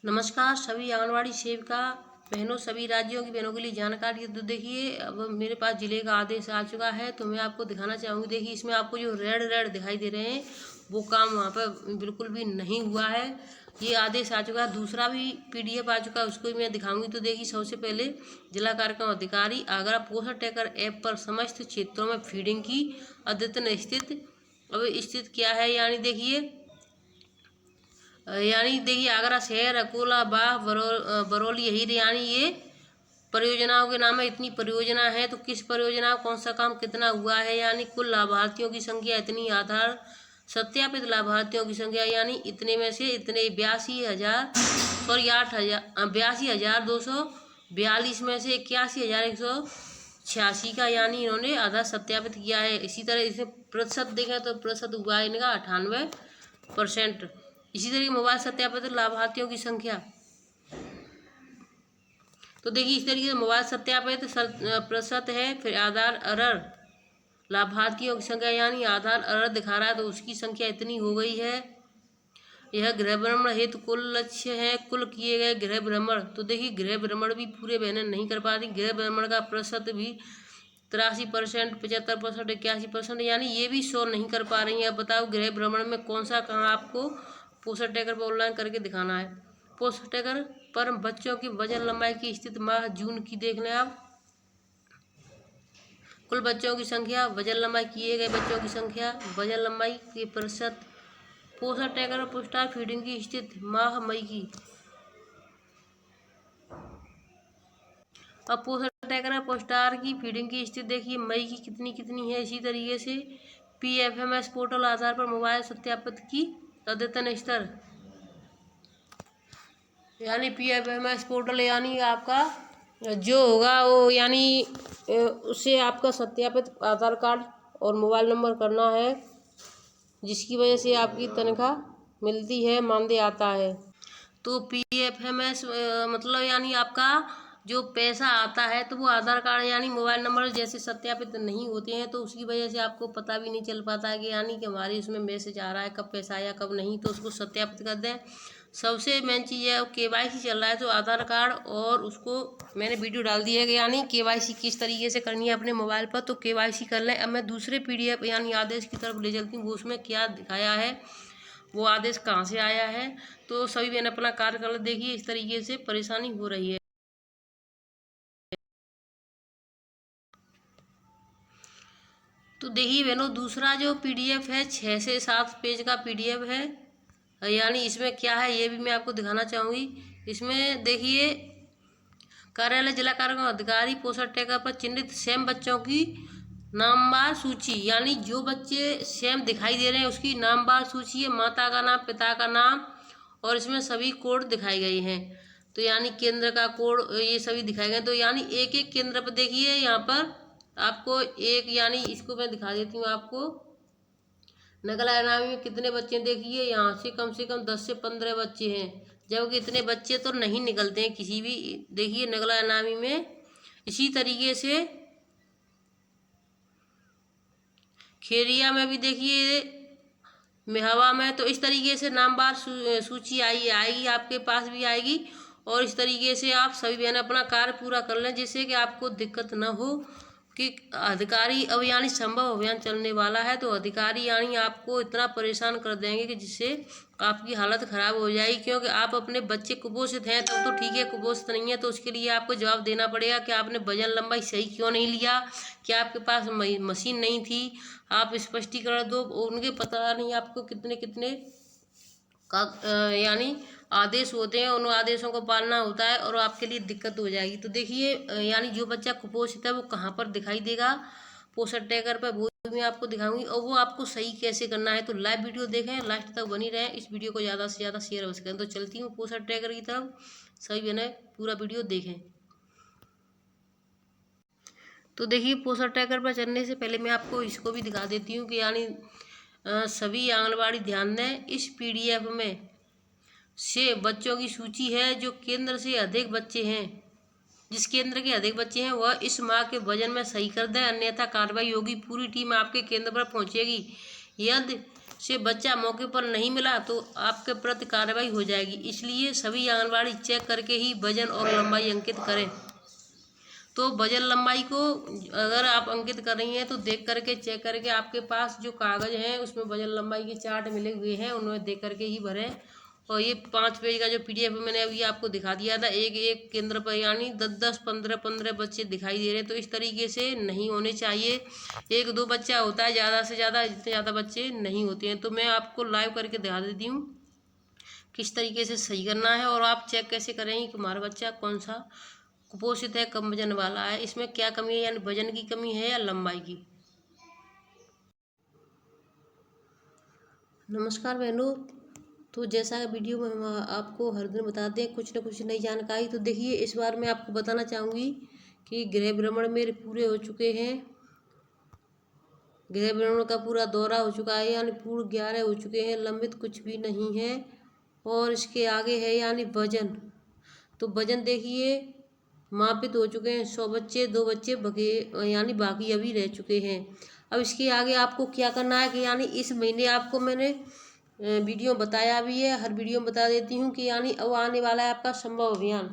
नमस्कार सभी आंगनवाड़ी सेविका बहनों, सभी राज्यों की बहनों के लिए जानकारी। तो देखिए, अब मेरे पास जिले का आदेश आ चुका है, तो मैं आपको दिखाना चाहूँगी। देखिए, इसमें आपको जो रेड रेड दिखाई दे रहे हैं वो काम वहाँ पर बिल्कुल भी नहीं हुआ है। ये आदेश आ चुका है। दूसरा भी PDF आ चुका है, उसको भी मैं दिखाऊंगी। तो देखिए, सबसे पहले जिला कार्यक्रम अधिकारी आगरा पोषण ट्रैकर ऐप पर समस्त क्षेत्रों में फीडिंग की अद्यतन स्थिति। अब स्थिति क्या है, यानी देखिए आगरा शहर, अकोला, बाह, बरौली, यही यानी ये परियोजनाओं के नाम है। इतनी परियोजना है, तो किस परियोजना कौन सा काम कितना हुआ है, यानी कुल लाभार्थियों की संख्या इतनी, आधार सत्यापित लाभार्थियों की संख्या यानी इतने में से इतने 82,242 में से 81,186 का यानी इन्होंने आधार सत्यापित किया है। इसी तरह इसमें प्रतिशत देखें तो प्रतिशत हुआ है इनका 98%। इसी तरीके मोबाइल सत्यापित लाभार्थियों की संख्या, तो देखिए इस तरीके से मोबाइल सत्यापित प्रतिशत है। फिर आधार अर्हर लाभार्थियों की संख्या, यानी आधार अर्हर दिखा रहा है तो उसकी संख्या इतनी हो गई है। यह गृह भ्रमण हेतु कुल लक्ष्य है, कुल किए गए गृह भ्रमण। तो देखिए गृह भ्रमण भी पूरे बहनें नहीं कर पाती। गृह भ्रमण का प्रतिशत भी 83%, 75%, 81%, यानी ये भी 100 नहीं कर पा रही हैं। अब बताओ गृह भ्रमण में कौन सा काम आपको पोषण ट्रैकर पर ऑनलाइन करके दिखाना है। पोषण ट्रैकर पर बच्चों की वजन लंबाई की स्थिति माह जून की देख लें आप। कुल बच्चों की संख्या, वजन लंबाई, किए गए बच्चों की संख्या, वजन लंबाई के प्रतिशत। पोषण ट्रैकर और पुष्टार फीडिंग की स्थिति माह मई की। अब पोषण ट्रैकर और पुष्टार की फीडिंग की स्थिति देखिए मई की कितनी कितनी है। इसी तरीके से PFMS पोर्टल आधार पर मोबाइल सत्यापित की अद्यतन स्तर, यानी PFMS पोर्टल यानी आपका जो होगा वो यानी उससे आपका सत्यापित आधार कार्ड और मोबाइल नंबर करना है, जिसकी वजह से आपकी तनख्वाह मिलती है, मानदेय आता है। तो PFMS मतलब यानी आपका जो पैसा आता है तो वो आधार कार्ड यानी मोबाइल नंबर जैसे सत्यापित नहीं होते हैं, तो उसकी वजह से आपको पता भी नहीं चल पाता है कि यानी कि हमारे उसमें मैसेज आ रहा है, कब पैसा आया कब नहीं, तो उसको सत्यापित कर दें। सबसे मेन चीज़ है KYC चल रहा है, तो आधार कार्ड और उसको मैंने वीडियो डाल दी है कि यानी KYC किस तरीके से करनी है अपने मोबाइल पर, तो KYC कर लें। अब मैं दूसरे PDF यानी आदेश की तरफ ले चलती हूँ, वो उसमें क्या दिखाया है, वो आदेश कहाँ से आया है। तो सभी बहन अपना कार्य कर, देखिए इस तरीके से परेशानी हो रही है। तो देखिए बहनों, दूसरा जो PDF है 6 से 7 पेज का PDF है, यानी इसमें क्या है ये भी मैं आपको दिखाना चाहूँगी। इसमें देखिए कार्यालय जिला कार्यक्रम अधिकारी पोषण ट्रैकर पर चिन्हित सेम बच्चों की नामवार सूची, यानी जो बच्चे सेम दिखाई दे रहे हैं उसकी नामवार सूची है, माता का नाम, पिता का नाम, और इसमें सभी कोड दिखाए गए हैं। तो यानी केंद्र का कोड ये सभी दिखाए गए। तो यानी एक एक केंद्र पर देखिए यहाँ पर आपको एक, यानी इसको मैं दिखा देती हूँ आपको। नगला इनामी में कितने बच्चे देखिए, यहाँ से कम 10 से 15 बच्चे हैं, जबकि इतने बच्चे तो नहीं निकलते हैं किसी भी, देखिए नगला इनामी में। इसी तरीके से खेरिया में भी देखिए, मेहवा में, तो इस तरीके से नामवार सूची आएगी आपके पास भी आएगी। और इस तरीके से आप सभी बहन अपना कार्य पूरा कर लें, जिससे कि आपको दिक्कत न हो। कि अधिकारी अब यानी संभव अभियान चलने वाला है, तो अधिकारी यानी आपको इतना परेशान कर देंगे कि जिससे आपकी हालत ख़राब हो जाएगी। क्योंकि आप अपने बच्चे कुपोषित हैं तब तो ठीक है, कुपोषित नहीं है तो उसके लिए आपको जवाब देना पड़ेगा कि आपने वजन लंबाई सही क्यों नहीं लिया, क्या आपके पास मशीन नहीं थी। आप स्पष्टीकरण दो। उनके पता नहीं आपको कितने कितने का यानी आदेश होते हैं, उन आदेशों को पालना होता है और आपके लिए दिक्कत हो जाएगी। तो देखिए यानी जो बच्चा कुपोषित है वो कहाँ पर दिखाई देगा पोषण ट्रैकर पर, वो मैं आपको दिखाऊंगी और वो आपको सही कैसे करना है। तो लाइव वीडियो देखें, लास्ट तक बनी रहें, इस वीडियो को ज़्यादा से ज़्यादा शेयर अवश्य करें। तो चलती हूँ पोषण ट्रैकर की तरफ, सभी बहनें पूरा वीडियो देखें। तो देखिए पोषण ट्रैकर पर चलने से पहले मैं आपको इसको भी दिखा देती हूँ कि यानी सभी आंगनबाड़ी ध्यान दें, इस PDF में से बच्चों की सूची है जो केंद्र से अधिक बच्चे हैं, जिस केंद्र के अधिक बच्चे हैं वह इस माह के वजन में सही कर दें, अन्यथा कार्रवाई होगी। पूरी टीम आपके केंद्र पर पहुंचेगी। यदि से बच्चा मौके पर नहीं मिला तो आपके प्रति कार्रवाई हो जाएगी। इसलिए सभी आंगनबाड़ी चेक करके ही वजन और लंबाई अंकित करें। तो वजन लंबाई को अगर आप अंकित कर रही हैं तो देख करके चेक करके आपके पास जो कागज़ हैं उसमें वजन लंबाई के चार्ट मिले हुए हैं, उनमें देख करके ही भरें। और ये 5 पेज का जो PDF मैंने अभी आपको दिखा दिया था, एक एक केंद्र पर यानी 10-10, 15-15 बच्चे दिखाई दे रहे हैं, तो इस तरीके से नहीं होने चाहिए। 1-2 बच्चा होता है, ज़्यादा से ज़्यादा इतने ज़्यादा बच्चे नहीं होते हैं। तो मैं आपको लाइव करके दिखा देती हूँ किस तरीके से सही करना है, और आप चेक कैसे करेंगे कि हमारा बच्चा कौन सा कुपोषित है, कम वजन वाला है, इसमें क्या कमी है, यानी वजन की कमी है या लंबाई की। नमस्कार बहनों, तो जैसा वीडियो में हम आपको हर दिन बताते हैं कुछ न कुछ नई जानकारी। तो देखिए, इस बार मैं आपको बताना चाहूँगी कि गृह भ्रमण मेरे पूरे हो चुके हैं। गृह भ्रमण का पूरा दौरा हो चुका है, यानी पूर्ण 11 हो चुके हैं, लंबित कुछ भी नहीं है। और इसके आगे है यानी वजन। तो वजन देखिए मापित हो चुके हैं 100 बच्चे, 2 बच्चे बगे यानी बाकी अभी रह चुके हैं। अब इसके आगे आपको क्या करना है कि यानी इस महीने आपको मैंने वीडियो बताया भी है, हर वीडियो में बता देती हूँ कि यानी अब आने वाला है आपका संभव अभियान।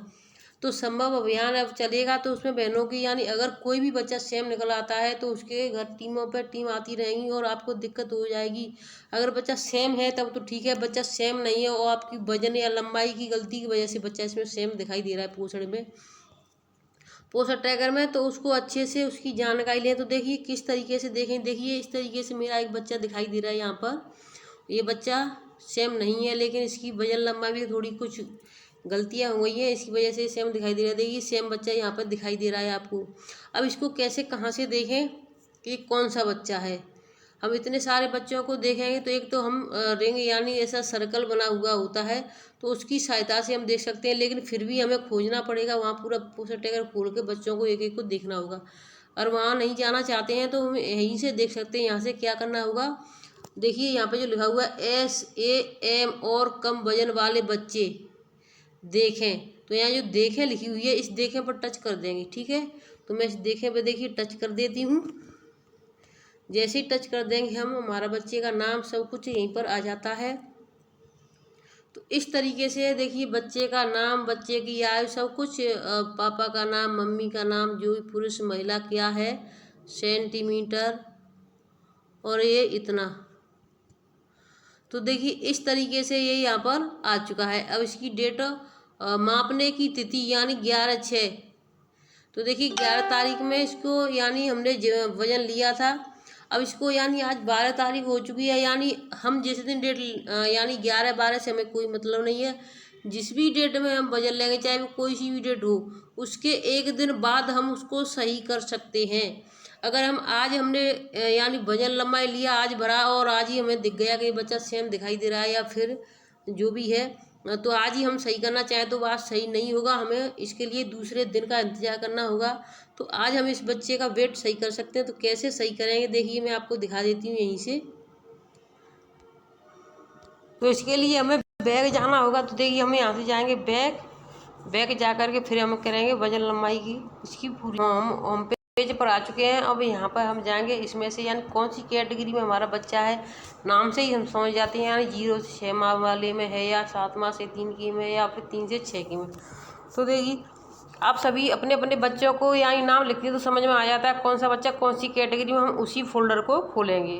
तो संभव अभियान अब चलेगा, तो उसमें बहनों की यानी अगर कोई भी बच्चा सेम निकल आता है तो उसके घर टीमों पर टीम आती रहेंगी और आपको दिक्कत हो जाएगी। अगर बच्चा सेम है तब तो ठीक है, बच्चा सेम नहीं है और आपकी वजन या लंबाई की गलती की वजह से बच्चा इसमें सेम दिखाई दे रहा है पोषण में, पोषण ट्रैकर में, तो उसको अच्छे से उसकी जानकारी लें। तो देखिए किस तरीके से देखें, देखिए इस तरीके से मेरा एक बच्चा दिखाई दे रहा है यहाँ पर। ये बच्चा सेम नहीं है, लेकिन इसकी वजन लंबाई में थोड़ी कुछ गलतियाँ हो गई हैं, इसकी वजह से सेम दिखाई दे रहा है। देखिए सेम बच्चा यहाँ पर दिखाई दे रहा है आपको। अब इसको कैसे कहाँ से देखें कि कौन सा बच्चा है। हम इतने सारे बच्चों को देखेंगे तो एक तो हम रिंग यानी ऐसा सर्कल बना हुआ होता है, तो उसकी सहायता से हम देख सकते हैं, लेकिन फिर भी हमें खोजना पड़ेगा, वहाँ पूरा पोस्टर टैगर खोल के बच्चों को एक एक को देखना होगा। और वहाँ नहीं जाना चाहते हैं तो हम यहीं से देख सकते हैं। यहाँ से क्या करना होगा, देखिए यहाँ पे जो लिखा हुआ है SAM और कम वजन वाले बच्चे देखें, तो यहाँ जो देखें लिखी हुई है इस देखें पर टच कर देंगे, ठीक है। तो मैं इस देखें पर देखिए टच कर देती हूँ। जैसे ही टच कर देंगे हम, हमारा बच्चे का नाम सब कुछ यहीं पर आ जाता है। तो इस तरीके से देखिए बच्चे का नाम, बच्चे की आयु, सब कुछ, पापा का नाम, मम्मी का नाम, जो भी पुरुष महिला क्या है, सेंटीमीटर, और ये इतना। तो देखिए इस तरीके से ये यहाँ पर आ चुका है। अब इसकी डेट मापने की तिथि यानी 11/6। तो देखिए 11 तारीख में इसको यानी हमने वजन लिया था। अब इसको यानी आज 12 तारीख हो चुकी है, यानी हम जिस दिन डेट यानी 11/12 से हमें कोई मतलब नहीं है। जिस भी डेट में हम वजन लेंगे, चाहे वो कोई सी भी डेट हो, उसके एक दिन बाद हम उसको सही कर सकते हैं। अगर हम आज हमने यानी वजन लंबाई लिया, आज भरा और आज ही हमें दिख गया कि बच्चा सेम दिखाई दे रहा है या फिर जो भी है, तो आज ही हम सही करना चाहें तो बात सही नहीं होगा, हमें इसके लिए दूसरे दिन का इंतजार करना होगा। तो आज हम इस बच्चे का वेट सही कर सकते हैं। तो कैसे सही करेंगे देखिए मैं आपको दिखा देती हूँ यहीं से। तो इसके लिए हमें बैग जाना होगा। तो देखिए हम यहाँ से जाएंगे बैग जा कर के फिर हम करेंगे वजन लंबाई की इसकी पूरी। हम पेज पर आ चुके हैं। अब यहाँ पर हम जाएंगे इसमें से यानी कौन सी कैटेगरी में हमारा बच्चा है, नाम से ही हम समझ जाते हैं, यानी 0 से 6 माह वाले में है या 7 माह से 3 की में या फिर 3 से 6 की में। तो देखिए आप सभी अपने अपने बच्चों को यानी नाम लिखते तो समझ में आ जाता है कौन सा बच्चा कौन सी कैटेगरी में। हम उसी फोल्डर को खोलेंगे।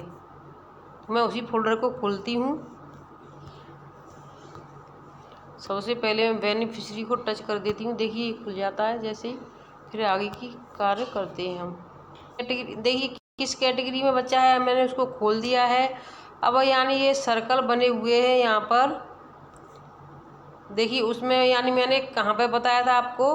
तो मैं उसी फोल्डर को खोलती हूँ। सबसे पहले मैं बेनिफिशरी को टच कर देती हूँ। देखिए खुल जाता है जैसे ही, फिर आगे की कार्य करते हैं हम। कैटेगरी देखिए किस कैटेगरी में बच्चा है, मैंने उसको खोल दिया है। अब यानी ये सर्कल बने हुए हैं यहाँ पर, देखिए उसमें यानी मैंने कहाँ पे बताया था आपको,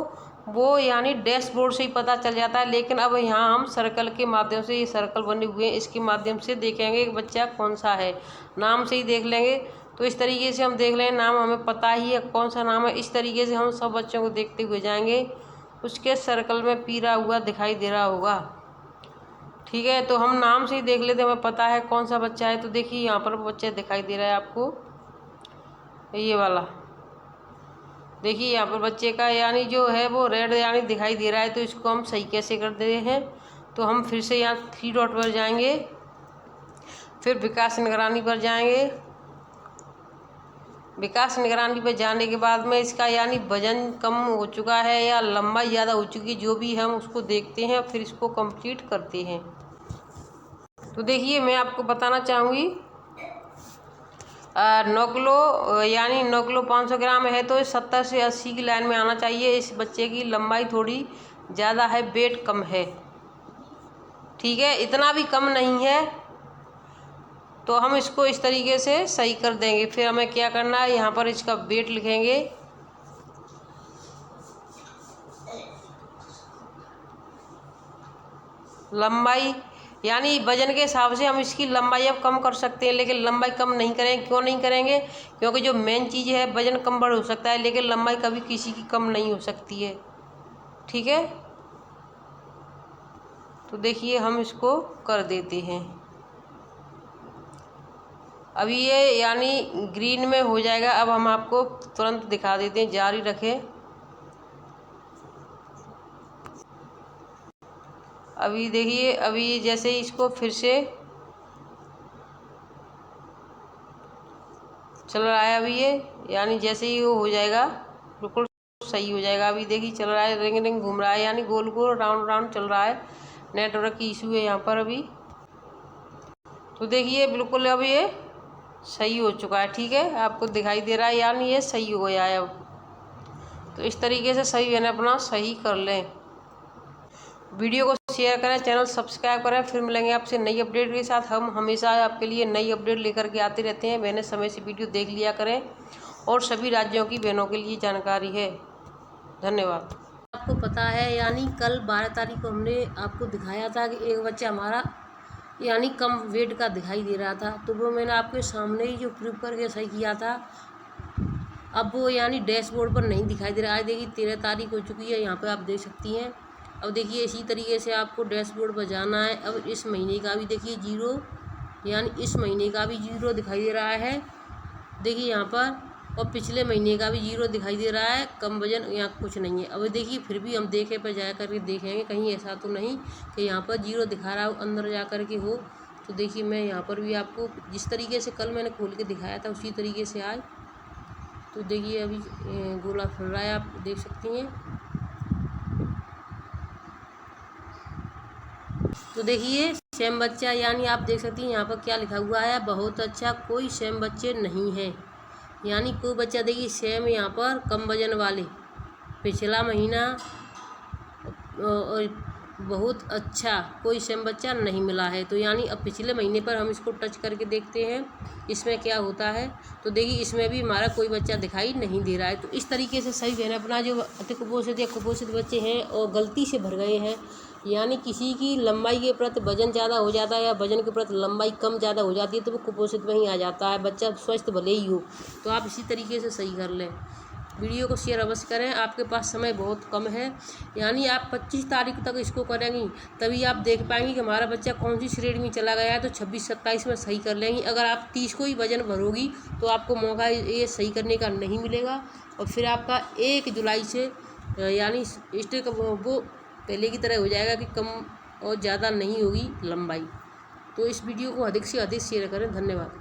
वो यानी डैशबोर्ड से ही पता चल जाता है। लेकिन अब यहाँ हम सर्कल के माध्यम से, ये सर्कल बने हुए हैं इसके माध्यम से देखेंगे कि बच्चा कौन सा है। नाम से ही देख लेंगे। तो इस तरीके से हम देख लें, नाम हमें पता ही है कौन सा नाम है। इस तरीके से हम सब बच्चों को देखते हुए जाएंगे। उसके सर्कल में पीला हुआ दिखाई दे रहा होगा, ठीक है। तो हम नाम से ही देख लेते, हमें पता है कौन सा बच्चा है। तो देखिए यहाँ पर बच्चा दिखाई दे रहा है आपको, ये वाला। देखिए यहाँ पर बच्चे का यानी जो है वो रेड यानी दिखाई दे रहा है। तो इसको हम सही कैसे कर दे हैं, तो हम फिर से यहाँ 3 डॉट पर जाएंगे। फिर विकास निगरानी पर जाएंगे। विकास निगरानी पर जाने के बाद में इसका यानी वजन कम हो चुका है या लंबाई ज़्यादा हो चुकी, जो भी हम उसको देखते हैं, फिर इसको कंप्लीट करते हैं। तो देखिए मैं आपको बताना चाहूँगी 9 किलो यानी 9 किलो 500 ग्राम है तो 70 से 80 की लाइन में आना चाहिए। इस बच्चे की लंबाई थोड़ी ज़्यादा है, वेट कम है, ठीक है, इतना भी कम नहीं है, तो हम इसको इस तरीके से सही कर देंगे। फिर हमें क्या करना है, यहाँ पर इसका वेट लिखेंगे। लंबाई यानी वजन के हिसाब से हम इसकी लंबाई अब कम कर सकते हैं, लेकिन लंबाई कम नहीं करेंगे। क्यों नहीं करेंगे? क्योंकि जो मेन चीज़ है, वजन कम बढ़ हो सकता है लेकिन लंबाई कभी किसी की कम नहीं हो सकती है, ठीक है। तो देखिए हम इसको कर देते हैं। अभी ये यानी ग्रीन में हो जाएगा। अब हम आपको तुरंत दिखा देते हैं, जारी रखें। अभी देखिए, अभी जैसे इसको फिर से चल रहा है, अभी ये यानी जैसे ही वो हो जाएगा बिल्कुल सही हो जाएगा। अभी देखिए चल रहा है, रिंग रिंग घूम रहा है, यानी गोल गोल राउंड राउंड चल रहा है। नेटवर्क की इशू है यहाँ पर अभी। तो देखिए बिल्कुल अब ये सही हो चुका है, ठीक है, आपको दिखाई दे रहा है, यानी ये सही हो गया है अब। तो इस तरीके से सही है, अपना सही कर लें। वीडियो को शेयर करें, चैनल सब्सक्राइब करें। फिर मिलेंगे आपसे नई अपडेट के साथ। हम हमेशा आपके लिए नई अपडेट लेकर के आते रहते हैं। बहनें समय से वीडियो देख लिया करें, और सभी राज्यों की बहनों के लिए जानकारी है। धन्यवाद। आपको पता है यानी कल 12 तारीख को हमने आपको दिखाया था कि एक बच्चा हमारा यानी कम वेट का दिखाई दे रहा था, तो वो मैंने आपके सामने ही जो प्रूव करके सही किया था। अब वो यानी डैशबोर्ड पर नहीं दिखाई दे रहा है। देखिए 13 तारीख हो चुकी है, यहाँ पे आप देख सकती हैं। अब देखिए इसी तरीके से आपको डैशबोर्ड पर जाना है। अब इस महीने का भी देखिए 0, यानी इस महीने का भी 0 दिखाई दे रहा है, देखिए यहाँ पर। और पिछले महीने का भी 0 दिखाई दे रहा है। कम वजन यहाँ कुछ नहीं है। अब देखिए फिर भी हम देखे पर जा कर के देखेंगे, कहीं ऐसा तो नहीं कि यहाँ पर 0 दिखा रहा हो, अंदर जा कर के हो। तो देखिए मैं यहाँ पर भी आपको जिस तरीके से कल मैंने खोल के दिखाया था उसी तरीके से आए। तो देखिए अभी गोला फिर रहा है, आप देख सकती हैं। तो देखिए सेम बच्चा, यानी आप देख सकती हैं यहाँ पर क्या लिखा हुआ है, बहुत अच्छा, कोई सेम बच्चे नहीं हैं। यानी कोई बच्चा देखिए सेम यहाँ पर कम वजन वाले पिछला महीना और बहुत अच्छा कोई सेम बच्चा नहीं मिला है। तो यानी अब पिछले महीने पर हम इसको टच करके देखते हैं इसमें क्या होता है। तो देखिए इसमें भी हमारा कोई बच्चा दिखाई नहीं दे रहा है। तो इस तरीके से सही है अपना जो अति कुपोषित या कुपोषित बच्चे हैं और गलती से भर गए हैं, यानी किसी की लंबाई के प्रति वजन ज़्यादा हो जाता है या वजन के प्रति लंबाई कम ज़्यादा हो जाती है, तो वो कुपोषित में ही आ जाता है, बच्चा स्वस्थ भले ही हो। तो आप इसी तरीके से सही कर लें। वीडियो को शेयर अवश्य करें, आपके पास समय बहुत कम है, यानी आप 25 तारीख तक इसको करेंगी तभी आप देख पाएंगी कि हमारा बच्चा कौन सी श्रेणी में चला गया है। तो 26-27 में सही कर लेंगी। अगर आप 30 को ही वजन भरोगी तो आपको मौका ये सही करने का नहीं मिलेगा, और फिर आपका 1 जुलाई से यानी स्टिक वो पहले की तरह हो जाएगा कि कम और ज़्यादा नहीं होगी लंबाई। तो इस वीडियो को अधिक से अधिक शेयर करें। धन्यवाद।